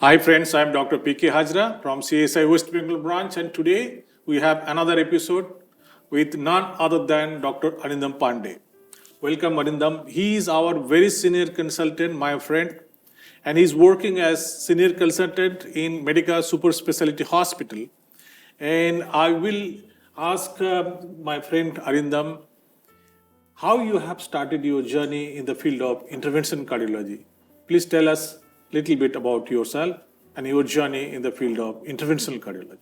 Hi friends, I am Dr. P.K. Hazra from CSI West Bengal branch, and today we have another episode with none other than Dr. Arindam Pande. Welcome Arindam. He is our very senior consultant, my friend, and he is working as senior consultant in Medica Superspecialty Hospital. And I will ask my friend Arindam how you have started your journey in the field of intervention cardiology. Please tell us a little bit about yourself and your journey in the field of interventional cardiology.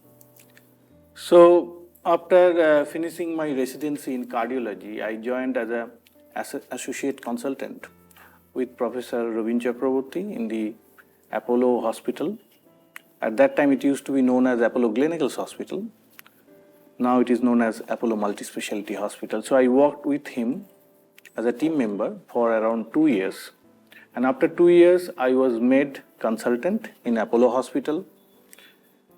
So, after finishing my residency in cardiology, I joined as an associate consultant with Professor Ravin Chakraborty in the Apollo Hospital. At that time, it used to be known as Apollo Gleneagles Hospital. Now it is known as Apollo Multispecialty Hospital. So I worked with him as a team member for around 2 years. And after 2 years, I was made consultant in Apollo Hospital.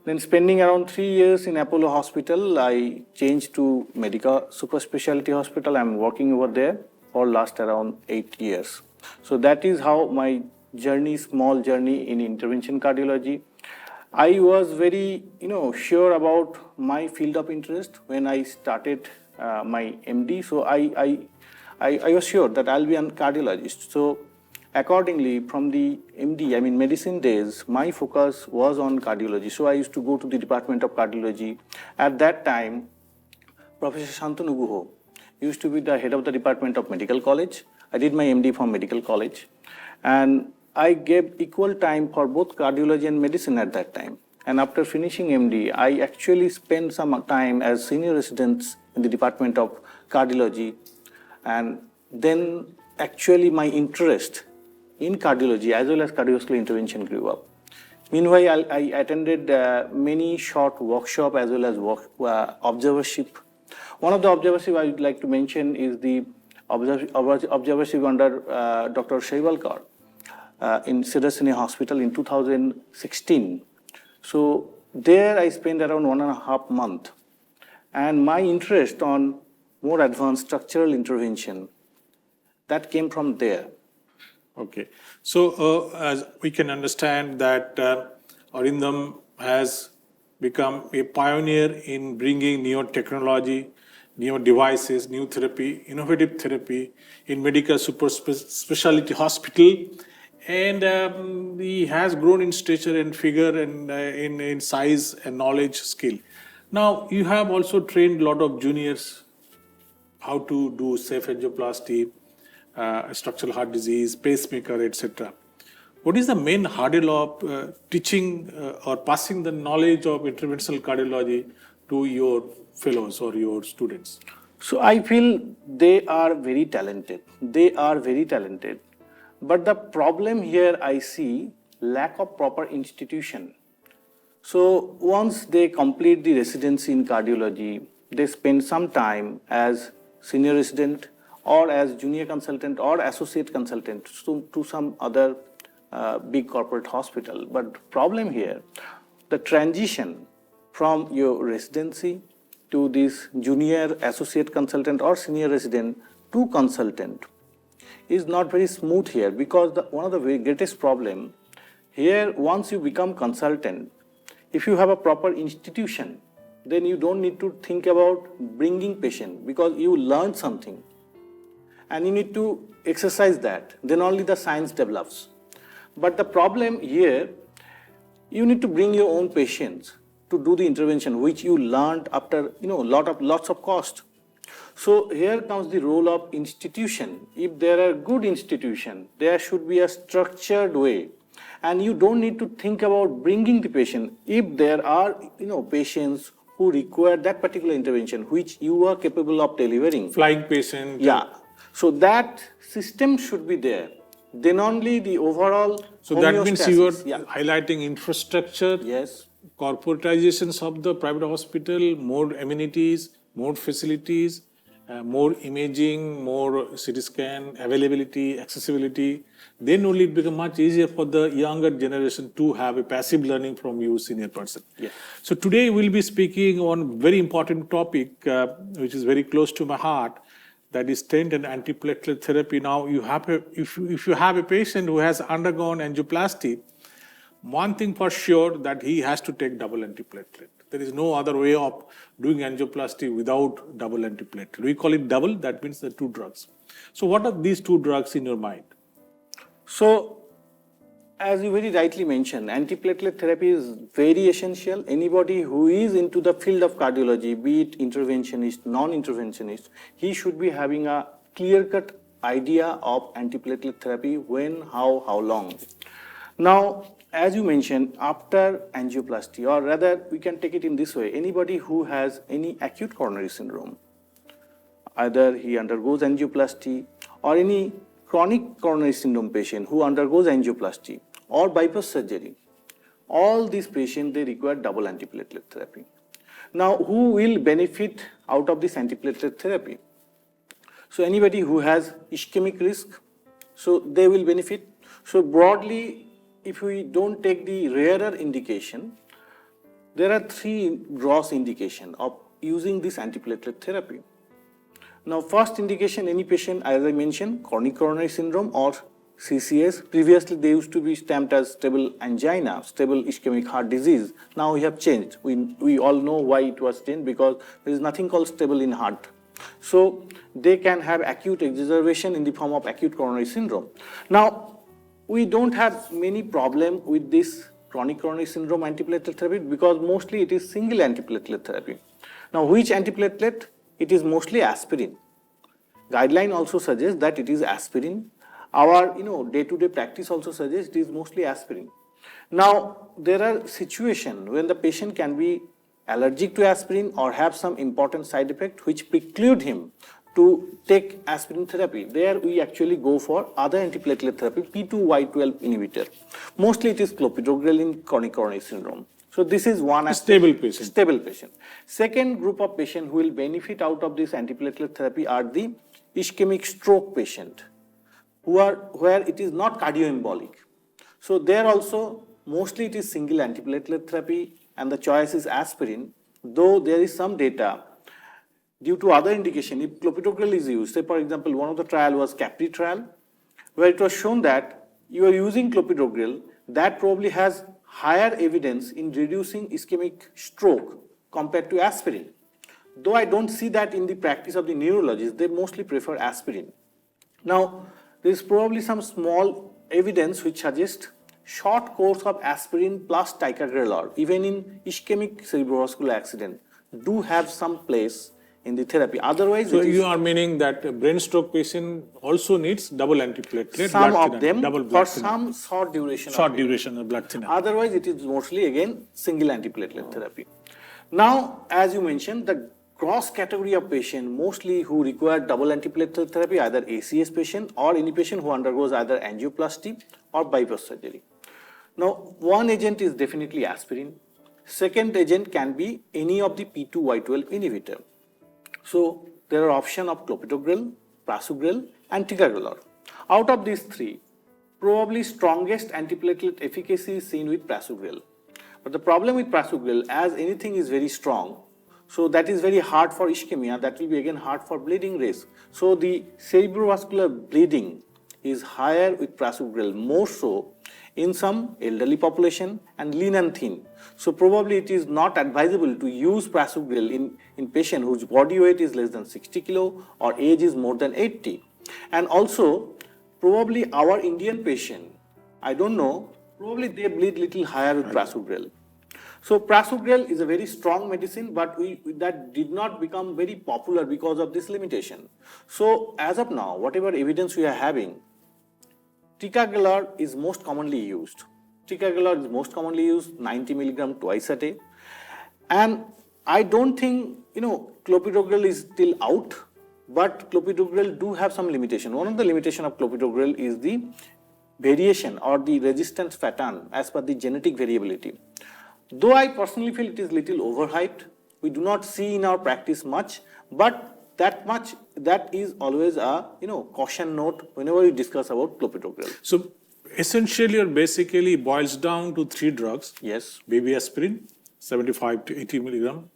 Then spending around 3 years in Apollo Hospital, I changed to Medica Superspecialty Hospital. I'm working over there for last around 8 years. So that is how my journey, small journey in intervention cardiology. I was very, sure about my field of interest when I started my MD. So I was sure that I'll be a cardiologist. So accordingly, from the MD, medicine days, my focus was on cardiology. So I used to go to the Department of Cardiology. At that time, Professor Shantanu Guho used to be the head of the Department of Medical College. I did my MD from Medical College. And I gave equal time for both cardiology and medicine at that time. And after finishing MD, I actually spent some time as senior resident in the Department of Cardiology. And then actually my interest in cardiology as well as cardiovascular intervention grew up. Meanwhile, I attended many short workshops as well as observership. One of the observership I would like to mention is the observership under Dr. Shaivalkar in Siddharth Hospital in 2016. So there I spent around 1.5 months. And my interest on more advanced structural intervention, that came from there. Okay. So as we can understand that Arindam has become a pioneer in bringing new technology, new devices, new therapy, innovative therapy in Medica Superspecialty Hospital. And he has grown in stature and figure and in size and knowledge, skill. Now, you have also trained a lot of juniors how to do safe angioplasty, structural heart disease, pacemaker, etc. What is the main hurdle of teaching or passing the knowledge of interventional cardiology to your fellows or your students? So I feel they are very talented. But the problem here I see lack of proper institution. So once they complete the residency in cardiology, they spend some time as senior resident or as junior consultant or associate consultant to some other big corporate hospital. But problem here, the transition from your residency to this junior associate consultant or senior resident to consultant is not very smooth here, because one of the greatest problem here, once you become consultant, if you have a proper institution, then you don't need to think about bringing patient, because you learn something and you need to exercise that, then only the science develops. But the problem here, you need to bring your own patients to do the intervention, which you learned after lots of cost. So here comes the role of institution. If there are good institution, there should be a structured way, and you don't need to think about bringing the patient. If there are patients who require that particular intervention, which you are capable of delivering. Flying patient. Yeah. So that system should be there. Then only the overall. So that means you are highlighting infrastructure. Yes. Corporatizations of the private hospital, more amenities, more facilities, more imaging, more CT scan, availability, accessibility. Then only it becomes much easier for the younger generation to have a passive learning from you, senior person. Yes. So today we'll be speaking on very important topic, which is very close to my heart, that is stent and antiplatelet therapy. Now, if you have a patient who has undergone angioplasty, one thing for sure that he has to take double antiplatelet. There is no other way of doing angioplasty without double antiplatelet. We call it double, that means the 2 drugs. So what are these 2 drugs in your mind? So, as you very rightly mentioned, antiplatelet therapy is very essential. Anybody who is into the field of cardiology, be it interventionist, non-interventionist, he should be having a clear-cut idea of antiplatelet therapy, when, how long. Now, as you mentioned, after angioplasty, or rather we can take it in this way, anybody who has any acute coronary syndrome, either he undergoes angioplasty, or any chronic coronary syndrome patient who undergoes angioplasty or bypass surgery, all these patients, they require double antiplatelet therapy. Now, who will benefit out of this antiplatelet therapy? So anybody who has ischemic risk, so they will benefit. So broadly, if we don't take the rarer indication, there are 3 gross indications of using this antiplatelet therapy. Now, first indication, any patient, as I mentioned, chronic coronary syndrome or CCS. Previously, they used to be stamped as stable angina, stable ischemic heart disease. Now we have changed. We all know why it was changed, because there is nothing called stable in heart. So they can have acute exacerbation in the form of acute coronary syndrome. Now, we don't have many problem with this chronic coronary syndrome antiplatelet therapy, because mostly it is single antiplatelet therapy. Now, which antiplatelet? It is mostly aspirin. Guideline also suggests that it is aspirin. Our day-to-day practice also suggests it is mostly aspirin. Now, there are situations when the patient can be allergic to aspirin or have some important side effect which preclude him to take aspirin therapy. There we actually go for other antiplatelet therapy, P2Y12 inhibitor. Mostly it is clopidogrel in chronic coronary syndrome. So this is one stable patient. Stable patient. Second group of patient who will benefit out of this antiplatelet therapy are the ischemic stroke patient, where it is not cardioembolic. So there also mostly it is single antiplatelet therapy and the choice is aspirin, though there is some data due to other indication. If clopidogrel is used, say for example, one of the trial was Capri trial, where it was shown that you are using clopidogrel, that probably has higher evidence in reducing ischemic stroke compared to aspirin. Though I don't see that in the practice of the neurologists, they mostly prefer aspirin. Now, there is probably some small evidence which suggests short course of aspirin plus ticagrelor, even in ischemic cerebrovascular accident, do have some place in the therapy. Otherwise, so you are meaning that a brain stroke patient also needs double antiplatelet. Some of them for thinner. some short duration. Short duration of blood thinner. Otherwise, it is mostly again single antiplatelet therapy. Now, as you mentioned, the cross category of patient mostly who require double antiplatelet therapy, either ACS patient or any patient who undergoes either angioplasty or bypass surgery. Now, one agent is definitely aspirin. Second agent can be any of the P2Y12 inhibitor. So there are options of clopidogrel, prasugrel, and ticagrelor. Out of these 3, probably strongest antiplatelet efficacy is seen with prasugrel. But the problem with prasugrel, as anything is very strong, so that is very hard for ischemia, that will be again hard for bleeding risk. So the cerebrovascular bleeding is higher with prasugrel, more so in some elderly population and lean and thin. So probably it is not advisable to use prasugrel in patient whose body weight is less than 60 kilo or age is more than 80. And also, probably our Indian patient, I don't know, probably they bleed little higher with prasugrel. So prasugrel is a very strong medicine, but that did not become very popular because of this limitation. So as of now, whatever evidence we are having, ticagrelor is most commonly used. Ticagrelor is most commonly used 90 milligram twice a day. And I don't think, clopidogrel is still out, but clopidogrel do have some limitation. One of the limitation of clopidogrel is the variation or the resistance pattern as per the genetic variability. Though I personally feel it is little overhyped, we do not see in our practice much, but that is always a caution note whenever we discuss about clopidogrel. So essentially or basically boils down to 3 drugs. Yes. Baby aspirin, 75 to 80 milligram.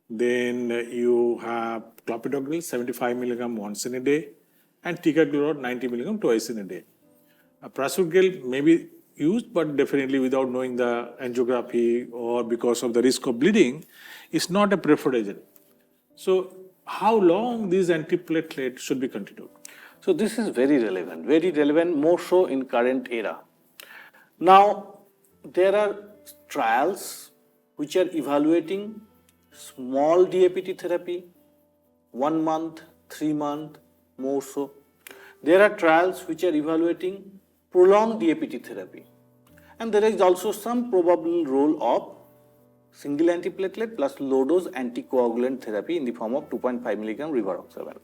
Then you have clopidogrel, 75 milligram once in a day, and ticagrelor, 90 milligram twice in a day. Prasugrel, maybe used, but definitely without knowing the angiography or because of the risk of bleeding, is not a preferred agent. So how long these antiplatelet should be continued? So this is very relevant, more so in current era. Now, there are trials which are evaluating small DAPT therapy, 1 month, 3 month, more so. There are trials which are evaluating prolonged DAPT therapy. And there is also some probable role of single antiplatelet plus low dose anticoagulant therapy in the form of 2.5 milligram rivaroxaban.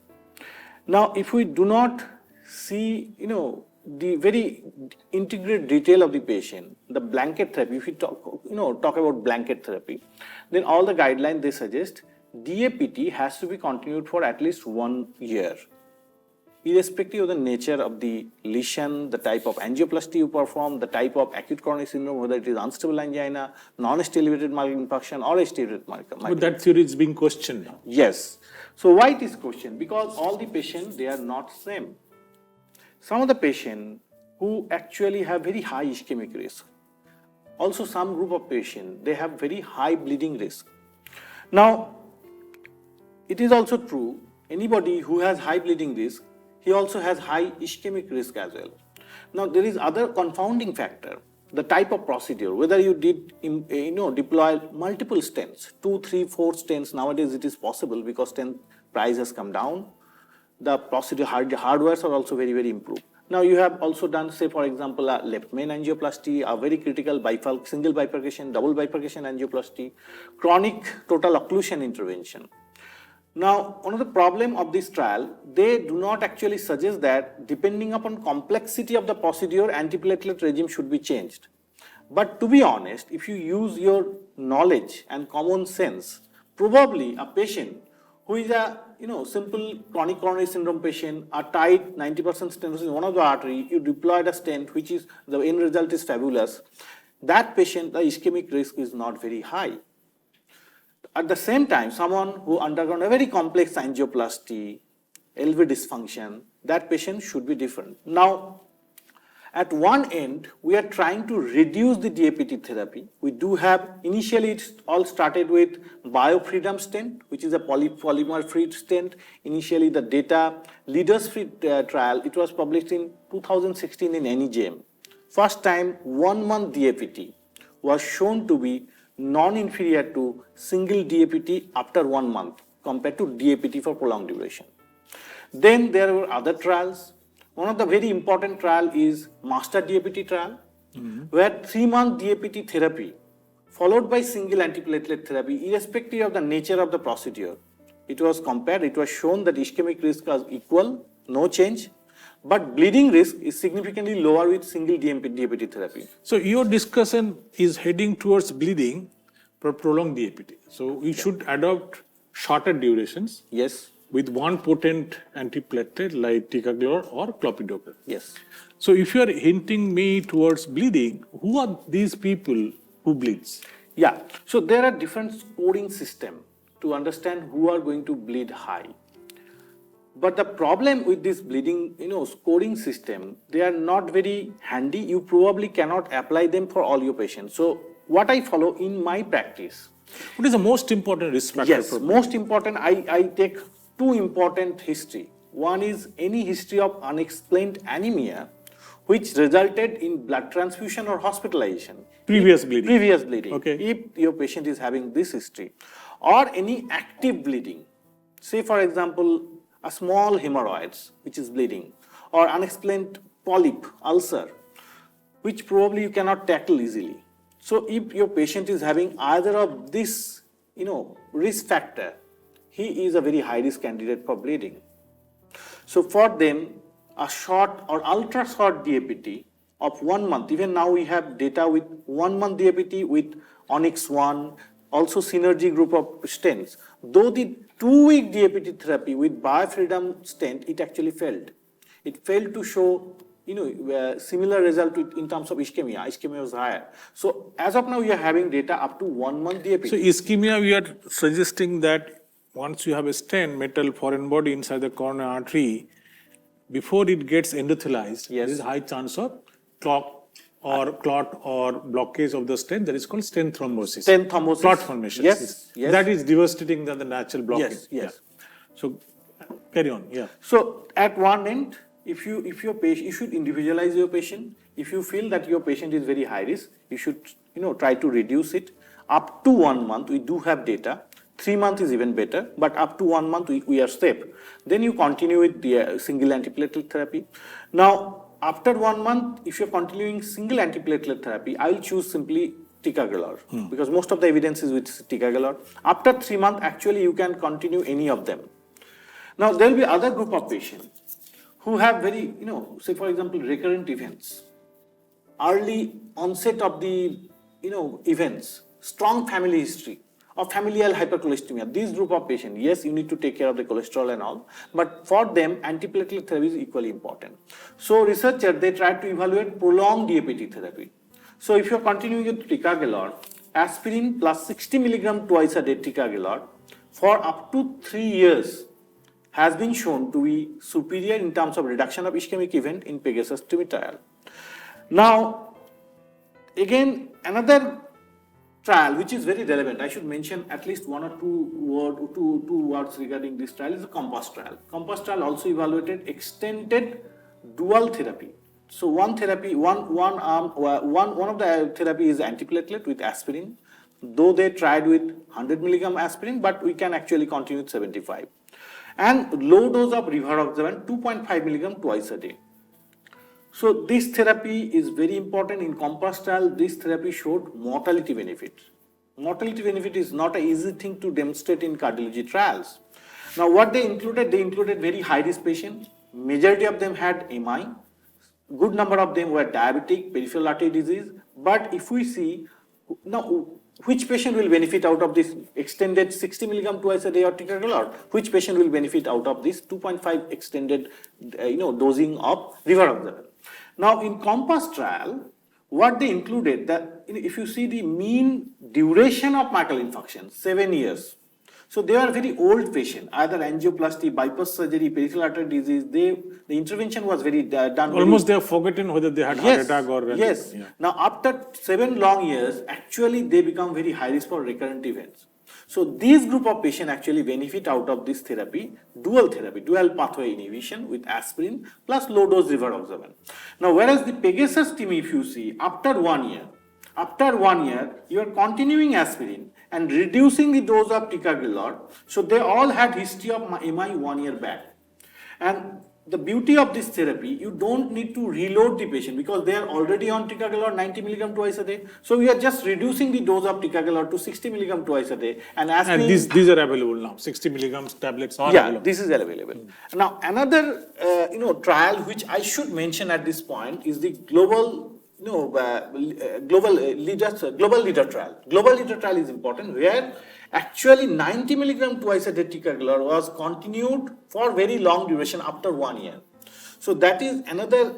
Now, if we do not see, the very integrated detail of the patient, the blanket therapy, if we talk about blanket therapy, then all the guidelines they suggest DAPT has to be continued for at least 1 year, irrespective of the nature of the lesion, the type of angioplasty you perform, the type of acute coronary syndrome, whether it is unstable angina, non-stimulated myocardial infarction, or a stimulated myocardial. But that theory is being questioned now. Yes. So why it is questioned? Because all the patients, they are not same. Some of the patients who actually have very high ischemic risk. Also some group of patients, they have very high bleeding risk. Now, it is also true, anybody who has high bleeding risk, he also has high ischemic risk as well. Now, there is other confounding factor, the type of procedure, whether you did, deploy multiple stents, 2, 3, 4 stents. Nowadays it is possible because stent price has come down. The procedure hardwares are also very, very improved. Now, you have also done, say, for example, a left main angioplasty, a very critical single bifurcation, double bifurcation angioplasty, chronic total occlusion intervention. Now, one of the problem of this trial, they do not actually suggest that depending upon complexity of the procedure, antiplatelet regime should be changed. But to be honest, if you use your knowledge and common sense, probably a patient who is a simple chronic coronary syndrome patient, a tight 90% stenosis in one of the artery, you deployed a stent, which is the end result is fabulous. That patient, the ischemic risk is not very high. At the same time, someone who undergone a very complex angioplasty, LV dysfunction, that patient should be different. Now, at one end, we are trying to reduce the DAPT therapy. We do have, initially it all started with biofreedom stent, which is a polymer-free stent. Initially, the data leaders-free trial, it was published in 2016 in NEJM. First time, 1 month DAPT was shown to be non-inferior to single DAPT after 1 month compared to DAPT for prolonged duration. Then there were other trials. One of the very important trial is master DAPT trial, where 3-month DAPT therapy followed by single antiplatelet therapy, irrespective of the nature of the procedure. It was compared, it was shown that ischemic risk was equal, no change, but bleeding risk is significantly lower with single DAPT therapy. So your discussion is heading towards bleeding for prolonged DAPT. So we should adopt shorter durations. Yes. With one potent antiplatelet like ticagrelor or clopidogrel. Yes. So if you are hinting me towards bleeding, who are these people who bleeds? Yeah. So there are different scoring systems to understand who are going to bleed high. But the problem with this bleeding, scoring system, they are not very handy. You probably cannot apply them for all your patients. So what I follow in my practice. What is the most important risk factor? Yes, most important, I take 2 important history. One is any history of unexplained anemia, which resulted in blood transfusion or hospitalization. Previous bleeding. Previous bleeding. Okay. If your patient is having this history. Or any active bleeding. Say, for example, a small hemorrhoids, which is bleeding. Or unexplained polyp, ulcer, which probably you cannot tackle easily. So if your patient is having either of this, risk factor, he is a very high risk candidate for bleeding. So for them, a short or ultra short DAPT of 1 month, even now we have data with 1 month DAPT with Onyx 1, also synergy group of stents. Though the 2-week DAPT therapy with biofreedom stent, it actually failed. It failed to show similar result in terms of ischemia. Ischemia was higher. So as of now, we are having data up to 1 month DAPT. So ischemia, we are suggesting that once you have a stent, metal foreign body inside the coronary artery, before it gets endothelized, there is high chance of clot or clot or blockage of the stent, that is called stent thrombosis. Stent thrombosis. Clot formation. Yes, yes. That is devastating than the natural blockage. Yes, yes. Yeah. So carry on. Yeah. So at one end, if your patient, you should individualize your patient. If you feel that your patient is very high risk, you should try to reduce it. Up to 1 month, we do have data. 3 months is even better, but up to 1 month we are safe. Then you continue with the single antiplatelet therapy. Now, after 1 month, if you're continuing single antiplatelet therapy, I'll choose simply ticagrelor because most of the evidence is with ticagrelor. After 3 months, actually you can continue any of them. Now, there will be other group of patients who have very, say for example, recurrent events, early onset of the, events, strong family history of familial hypercholesteremia. These group of patients, yes, you need to take care of the cholesterol and all, but for them, antiplatelet therapy is equally important. So researchers, they tried to evaluate prolonged DAPT therapy. So if you're continuing with ticagrelor, aspirin plus 60 milligram twice a day ticagrelor for up to 3 years has been shown to be superior in terms of reduction of ischemic event in Pegasus trial. Now, again, another trial which is very relevant, I should mention at least one or two words regarding this trial, is the COMPASS trial. COMPASS trial also evaluated extended dual therapy. So one therapy, one of the therapy is antiplatelet with aspirin, though they tried with 100 milligram aspirin, but we can actually continue with 75. And low dose of rivaroxaban, 2.5 milligram twice a day. So this therapy is very important. In COMPASS trial, this therapy showed mortality benefit. Mortality benefit is not an easy thing to demonstrate in cardiology trials. Now what they included very high risk patients. Majority of them had MI. Good number of them were diabetic, peripheral artery disease. But if we see, now which patient will benefit out of this extended 60 milligram twice a day or ticagrelor? Which patient will benefit out of this 2.5 extended, dosing of rivaroxaban? Now, in COMPASS trial, what they included, that if you see the mean duration of myocardial infarction, 7 years. So they are very old patient, either angioplasty, bypass surgery, peripheral artery disease. The intervention was very done. Almost they have forgotten whether they had heart attack or yes. Yeah. Now after 7 long years, actually they become very high risk for recurrent events. So these group of patients actually benefit out of this therapy, dual pathway inhibition with aspirin plus low dose rivaroxaban. Now whereas the Pegasus team, if you see, after 1 year, you are continuing aspirin and reducing the dose of ticagrelor. So they all had history of MI 1 year back. And the beauty of this therapy, you don't need to reload the patient because they are already on ticagrelor 90 milligram twice a day. So we are just reducing the dose of ticagrelor to 60 milligram twice a day. And these are available now. 60 milligrams tablets are available. Yeah, this is available. Now another trial which I should mention at this point is the global leader trial. Global leader trial is important, where actually 90 milligram twice a day ticagrelor was continued for very long duration after 1 year. So that is another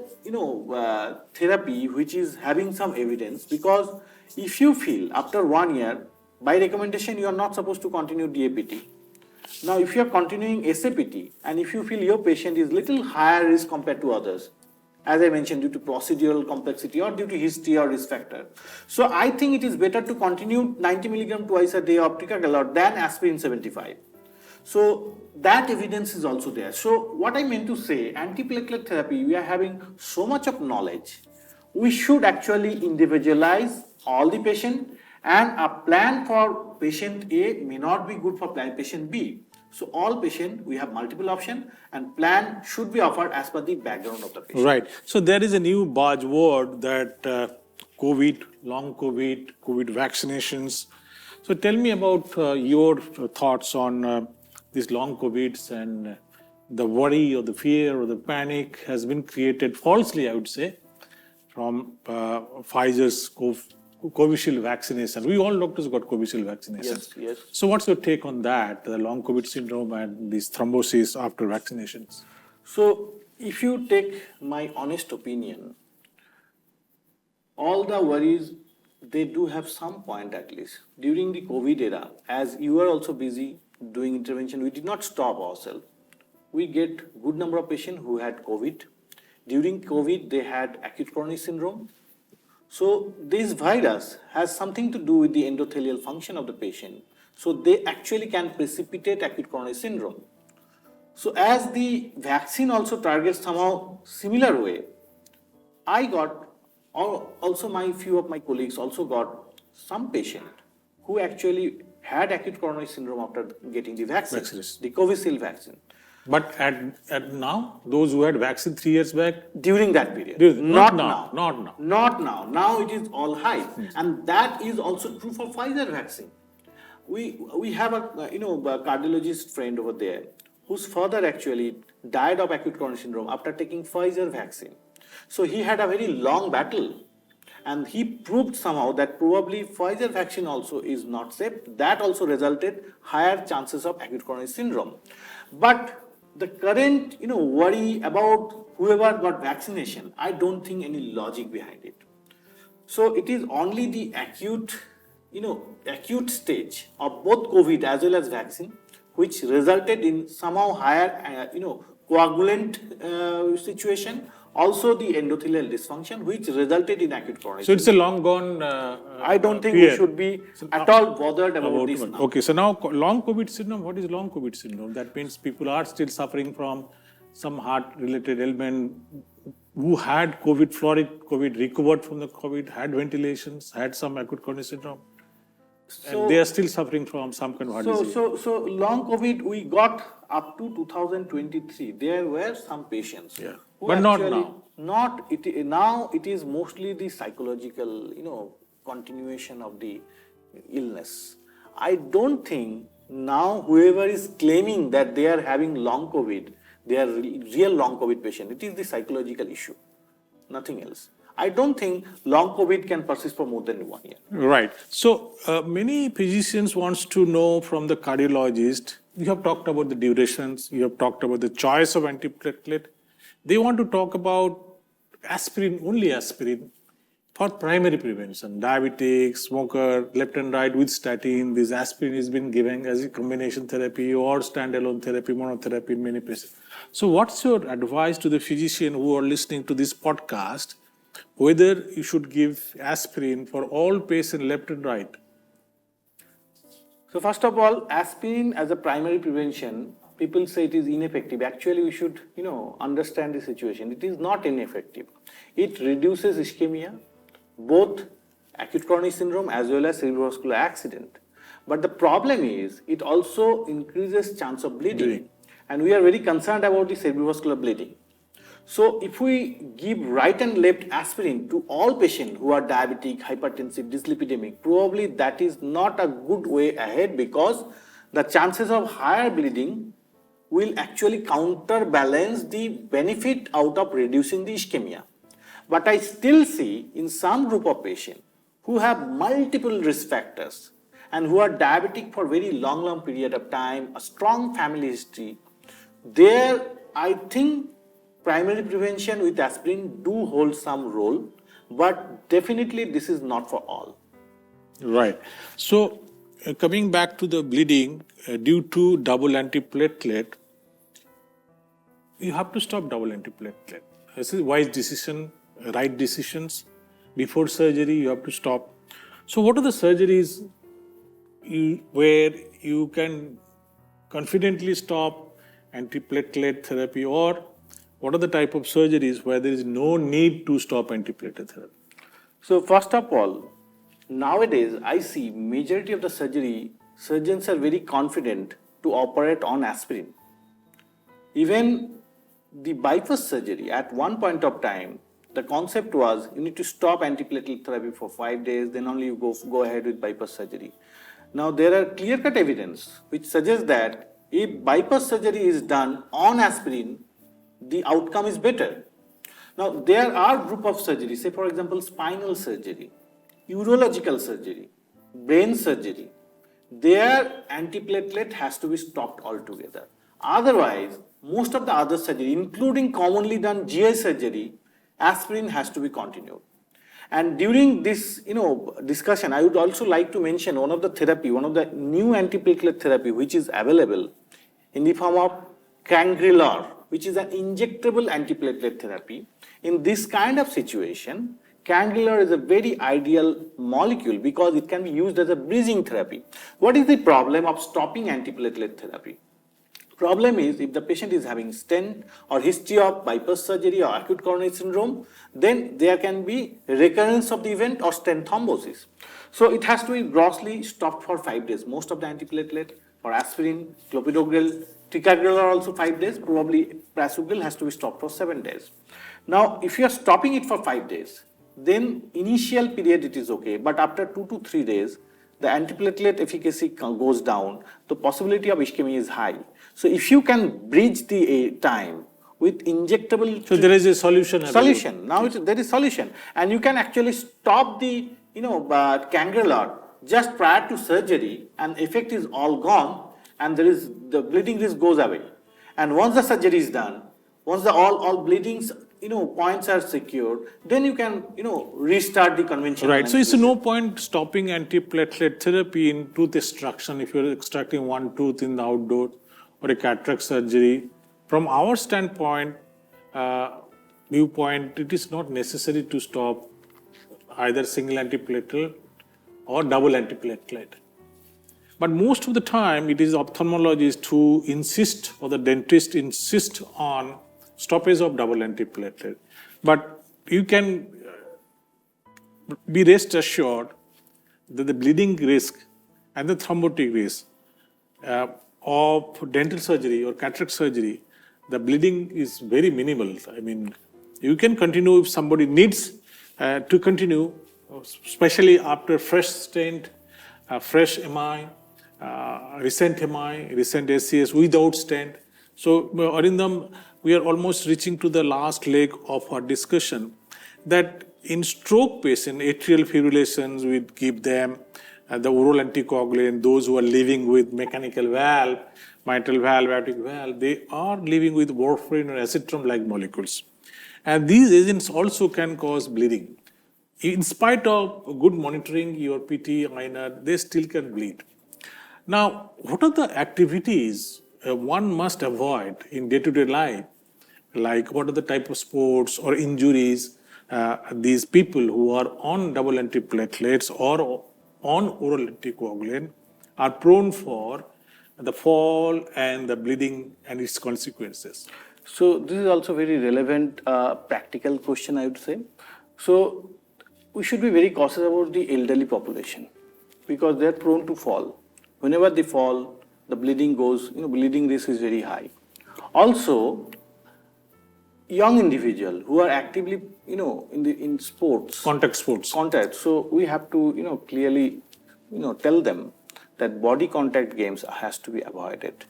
therapy which is having some evidence, because if you feel after 1 year, by recommendation you are not supposed to continue DAPT. Now if you are continuing SAPT and if you feel your patient is little higher risk compared to others, as I mentioned, due to procedural complexity or due to history or risk factor. So I think it is better to continue 90 milligram twice a day of ticagrelor than aspirin 75. So that evidence is also there. So what I meant to say, antiplatelet therapy, we are having so much of knowledge. We should actually individualize all the patient, and a plan for patient A may not be good for patient B. So all patient, we have multiple options, and plan should be offered as per the background of the patient. Right. So there is a new buzzword that COVID, long COVID, COVID vaccinations. So tell me about your thoughts on these long COVIDs, and the worry or the fear or the panic has been created falsely, I would say, from Pfizer's Covishield vaccination. We all doctors got Covishield vaccination. Yes, yes. So what's your take on that, the long COVID syndrome and these thrombosis after vaccinations? So if you take my honest opinion, all the worries, they do have some point at least. During the COVID era, as you were also busy doing intervention, we did not stop ourselves. We get good number of patients who had COVID. During COVID, they had acute coronary syndrome. So this virus has something to do with the endothelial function of the patient. So they actually can precipitate acute coronary syndrome. So as the vaccine also targets somehow similar way, I got, also few of my colleagues also got some patient who actually had acute coronary syndrome after getting the vaccine, the Covishield vaccine. But at now, those who had vaccine 3 years back? During that period. Not now. Not now. Not now. Now it is all hype. And that is also true for Pfizer vaccine. We have a cardiologist friend over there whose father actually died of acute coronary syndrome after taking Pfizer vaccine. So he had a very long battle, and he proved somehow that probably Pfizer vaccine also is not safe. That also resulted higher chances of acute coronary syndrome. But the current worry about whoever got vaccination, I don't think any logic behind it. So it is only the acute stage of both COVID as well as vaccine, which resulted in somehow higher, coagulant situation. Also the endothelial dysfunction, which resulted in acute coronary. So it's a long gone. I don't think we should be at all bothered about this now. Okay, so now long COVID syndrome. What is long COVID syndrome? That means people are still suffering from some heart-related ailment. Who had COVID, florid COVID, recovered from the COVID, had ventilations, had some acute coronary syndrome, and they are still suffering from some kind of heart disease. So long COVID we got up to 2023. There were some patients. Yeah. But not now. Now it is mostly the psychological, continuation of the illness. I don't think now whoever is claiming that they are having long COVID, they are real long COVID patient. It is the psychological issue, nothing else. I don't think long COVID can persist for more than 1 year. Right. So many physicians wants to know from the cardiologist. You have talked about the durations. You have talked about the choice of antiplatelet. They want to talk about aspirin, only aspirin, for primary prevention. Diabetic, smoker, left and right with statin. This aspirin is been given as a combination therapy or standalone therapy, monotherapy in many places. So what's your advice to the physician who are listening to this podcast, whether you should give aspirin for all patients left and right? So first of all, aspirin as a primary prevention, people say it is ineffective. Actually, we should, understand the situation. It is not ineffective. It reduces ischemia, both acute coronary syndrome as well as cerebrovascular accident. But the problem is, it also increases chance of bleeding. And we are very concerned about the cerebrovascular bleeding. So if we give right and left aspirin to all patients who are diabetic, hypertensive, dyslipidemic, probably that is not a good way ahead, because the chances of higher bleeding will actually counterbalance the benefit out of reducing the ischemia. But I still see in some group of patients who have multiple risk factors and who are diabetic for very long period of time, a strong family history, there I think primary prevention with aspirin do hold some role, but definitely this is not for all. Right. So coming back to the bleeding due to double antiplatelet, you have to stop double antiplatelet. This is wise decision, right decisions. Before surgery, you have to stop. So what are the surgeries where you can confidently stop antiplatelet therapy, or what are the type of surgeries where there is no need to stop antiplatelet therapy? So first of all, nowadays I see majority of the surgeons are very confident to operate on aspirin. Even the bypass surgery, at one point of time, the concept was you need to stop antiplatelet therapy for 5 days, then only you go ahead with bypass surgery. Now there are clear-cut evidence which suggests that if bypass surgery is done on aspirin, the outcome is better. Now there are group of surgeries, say for example spinal surgery, urological surgery, brain surgery. Their antiplatelet has to be stopped altogether. Otherwise, most of the other surgery, including commonly done GI surgery, aspirin has to be continued. And during this, discussion, I would also like to mention one of the new antiplatelet therapy which is available in the form of Cangrelor, which is an injectable antiplatelet therapy. In this kind of situation, Cangrelor is a very ideal molecule because it can be used as a bridging therapy. What is the problem of stopping antiplatelet therapy? Problem is, if the patient is having stent or history of bypass surgery or acute coronary syndrome, then there can be recurrence of the event or stent thrombosis. So it has to be grossly stopped for 5 days. Most of the antiplatelet for aspirin, clopidogrel, ticagrelor are also 5 days. Probably prasugrel has to be stopped for 7 days. Now, if you are stopping it for 5 days, then initial period it is okay, but after 2 to 3 days, the antiplatelet efficacy goes down. The possibility of ischemia is high. So if you can bridge the time with injectable, so there is a solution. Now there is solution, and you can actually stop the cangrelor just prior to surgery, and effect is all gone, and there is the bleeding risk goes away. And once the surgery is done, once the all bleedings points are secured, then you can restart the conventional. Right. So it's no point stopping antiplatelet therapy in tooth extraction if you're extracting one tooth in the outdoor, or a cataract surgery. From our standpoint, viewpoint, it is not necessary to stop either single antiplatelet or double antiplatelet. But most of the time, it is ophthalmologist who insist, or the dentist insist on stoppage of double antiplatelet. But you can be rest assured that the bleeding risk and the thrombotic risk of dental surgery or cataract surgery, the bleeding is very minimal. I mean, you can continue if somebody needs to continue, especially after fresh stent, fresh MI, recent MI, recent SCS without stent. So, Arindam, we are almost reaching to the last leg of our discussion, that in stroke patient, atrial fibrillations, we give them the oral anticoagulant. Those who are living with mechanical valve, mitral valve, aortic valve, they are living with warfarin or acetylene-like molecules. And these agents also can cause bleeding. In spite of good monitoring, your PT, INR, they still can bleed. Now, what are the activities one must avoid in day-to-day life? Like what are the type of sports or injuries these people who are on double antiplatelets or on oral anticoagulant are prone for the fall and the bleeding and its consequences? So this is also very relevant practical question, I would say. So we should be very cautious about the elderly population because they are prone to fall. Whenever they fall, the bleeding goes, bleeding risk is very high. Also, young individual who are actively, in sports. Contact sports. So we have to, clearly, tell them that body contact games has to be avoided.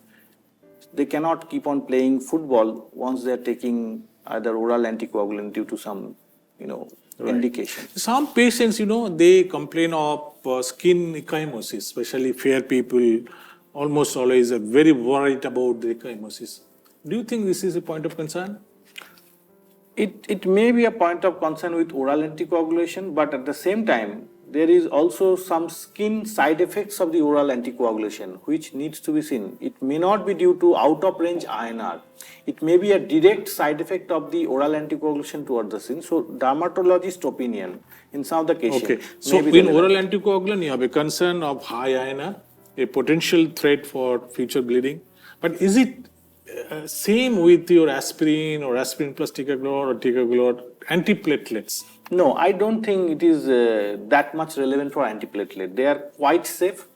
They cannot keep on playing football once they are taking either oral anticoagulant due to some, indication. Some patients, they complain of skin ecchymosis, especially fair people, almost always are very worried about the ecchymosis. Do you think this is a point of concern? It may be a point of concern with oral anticoagulation, but at the same time, there is also some skin side effects of the oral anticoagulation, which needs to be seen. It may not be due to out-of-range INR. It may be a direct side effect of the oral anticoagulation toward the skin. So, dermatologist opinion in some of the cases. Okay. So, in oral anticoagulant, you have a concern of high INR, a potential threat for future bleeding. But is it same with your aspirin or aspirin plus ticagrelor or ticagrelor antiplatelets? No, I don't think it is that much relevant for antiplatelet. They are quite safe.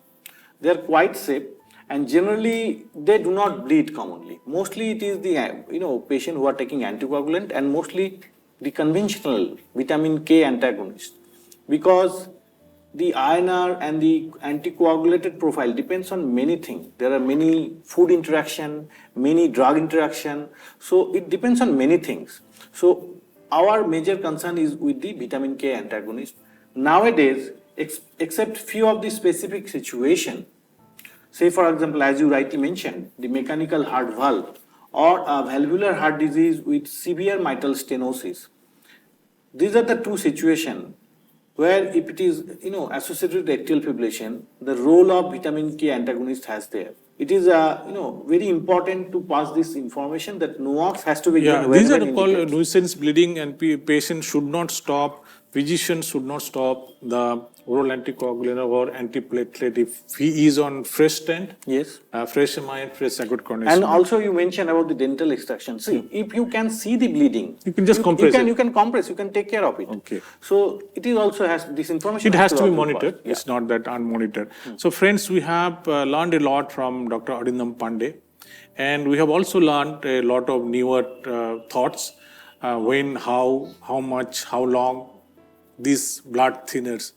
And generally they do not bleed commonly. Mostly it is the patient who are taking anticoagulant and mostly the conventional vitamin K antagonist, because the INR and the anticoagulated profile depends on many things. There are many food interaction, many drug interaction. So it depends on many things. So our major concern is with the vitamin K antagonist. Nowadays, except few of the specific situation, say for example, as you rightly mentioned, the mechanical heart valve or a valvular heart disease with severe mitral stenosis. These are the two situations where if it is associated with atrial fibrillation, the role of vitamin K antagonist has there. It is very important to pass this information that NOACs has to be given. These are called nuisance bleeding, and patients should not stop physician should not stop the oral anticoagulant or antiplatelet if he is on fresh stent, Yes. fresh amine, fresh acute coronary And syndrome. also you mentioned about the dental extraction. See, if you can see the bleeding, You can just compress it. You can compress, you can take care of it. Okay. So it is also has this information. It has to be also monitored. required. Yeah. It's not that unmonitored. So friends, we have learned a lot from Dr. Arindam Pande. And we have also learned a lot of newer thoughts, when, how much, how long, these blood thinners.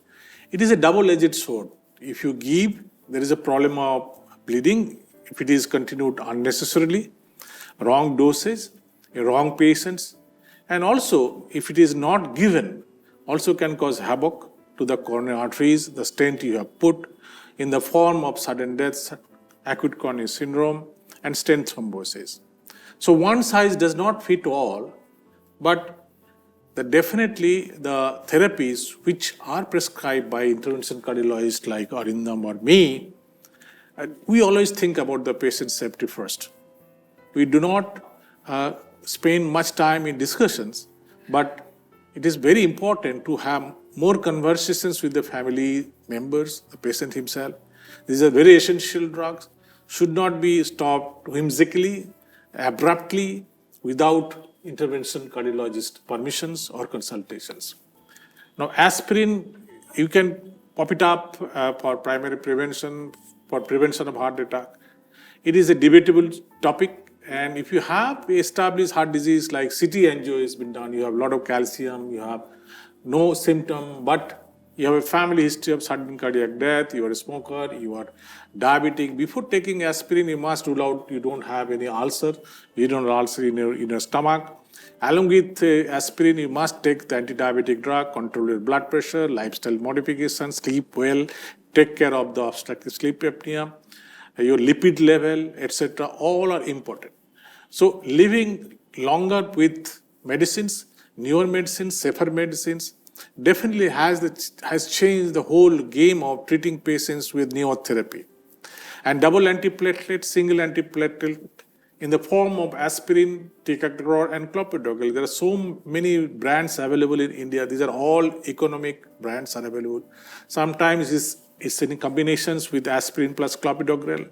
It is a double-edged sword. If you give, there is a problem of bleeding. If it is continued unnecessarily, wrong dosage, wrong patients, and also if it is not given, also can cause havoc to the coronary arteries, the stent you have put in the form of sudden deaths, acute coronary syndrome, and stent thrombosis. So one size does not fit all, but definitely the therapies which are prescribed by intervention cardiologists like Arindam or me, we always think about the patient safety first. We do not spend much time in discussions, but it is very important to have more conversations with the family members, the patient himself. These are very essential drugs, should not be stopped whimsically, abruptly, without intervention cardiologist permissions or consultations. Now, aspirin, you can pop it up for primary prevention, for prevention of heart attack. It is a debatable topic, and if you have established heart disease like CT angio has been done, you have a lot of calcium, you have no symptom, but you have a family history of sudden cardiac death, you are a smoker, you are diabetic. Before taking aspirin, you must rule out you don't have any ulcer, you don't have ulcer in your stomach. Along with aspirin, you must take the anti-diabetic drug, control your blood pressure, lifestyle modifications, sleep well, take care of the obstructive sleep apnea, your lipid level, etc. All are important. So living longer with medicines, newer medicines, safer medicines, definitely has changed the whole game of treating patients with neurotherapy. And double antiplatelet, single antiplatelet in the form of aspirin, ticagrelor, and clopidogrel. There are so many brands available in India. These are all economic brands are available. Sometimes it's in combinations with aspirin plus clopidogrel.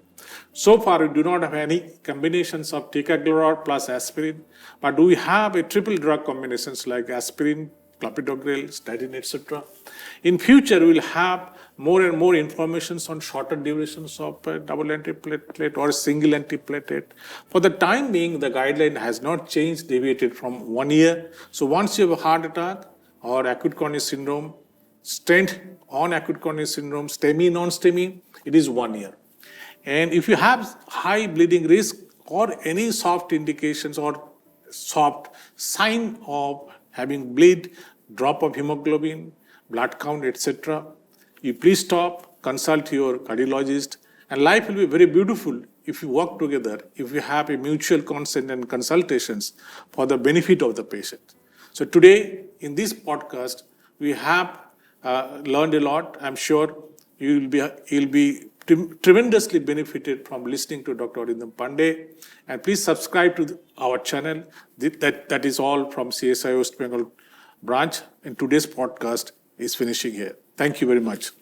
So far, we do not have any combinations of ticagrelor plus aspirin, but do we have a triple drug combinations like aspirin, clopidogrel, statin, etc. In future, we will have more and more information on shorter durations of double antiplatelet or single antiplatelet. For the time being, the guideline has not changed, deviated from 1 year. So once you have a heart attack or acute coronary syndrome, stent on acute coronary syndrome, STEMI, non-STEMI, it is 1 year. And if you have high bleeding risk or any soft indications or soft sign of having bleed, drop of hemoglobin, blood count, etc., you please stop, consult your cardiologist, and life will be very beautiful if you work together, if you have a mutual consent and consultations for the benefit of the patient. So today, in this podcast, we have learned a lot. I'm sure you'll be tremendously benefited from listening to Dr. Arindam Pande. And please subscribe to our channel. That is all from CSI West Bengal branch. And today's podcast is finishing here. Thank you very much.